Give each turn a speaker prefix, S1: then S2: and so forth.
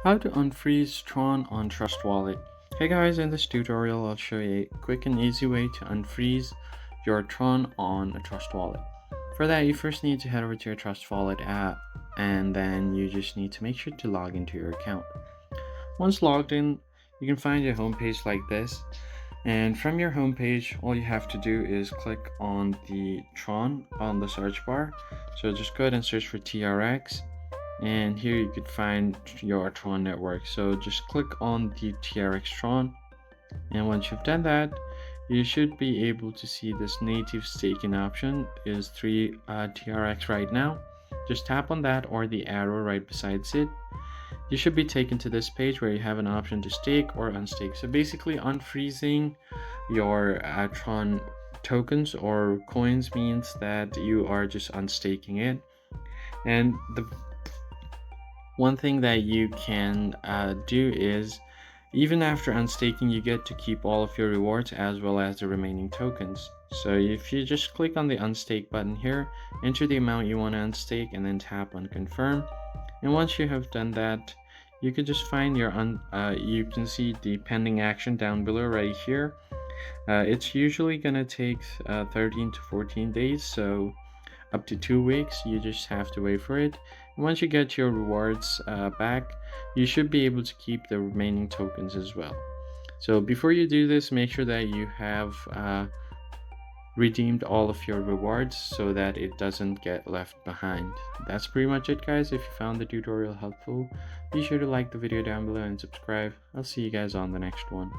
S1: How to unfreeze Tron on Trust Wallet. Hey guys, in this tutorial I'll show you a quick and easy way to unfreeze your Tron on a Trust Wallet. For that, you first need to head over to your Trust Wallet app, and then you just need to make sure to log into your account. Once logged in, you can find your homepage like this, and from your homepage all you have to do is click on the Tron on the search bar. So just go ahead and search for TRX, and here you could find your Tron network. So just click on the TRX Tron, and once you've done that, you should be able to see this native staking option is 3 TRX right now. Just tap on that or the arrow right besides it. You should be taken to this page where you have an option to stake or unstake. So basically unfreezing your Tron tokens or coins means that you are just unstaking it. And the one thing that you can do is, even after unstaking, you get to keep all of your rewards as well as the remaining tokens. So if you just click on the unstake button here, enter the amount you want to unstake and then tap on confirm. And once you have done that, you can just find your you can see the pending action down below right here. It's usually gonna take 13 to 14 days, so up to 2 weeks. You just have to wait for it. And once you get your rewards back, you should be able to keep the remaining tokens as well. So before you do this, make sure that you have redeemed all of your rewards so that it doesn't get left behind. That's pretty much it, guys. If you found the tutorial helpful, be sure to like the video down below and subscribe. I'll see you guys on the next one.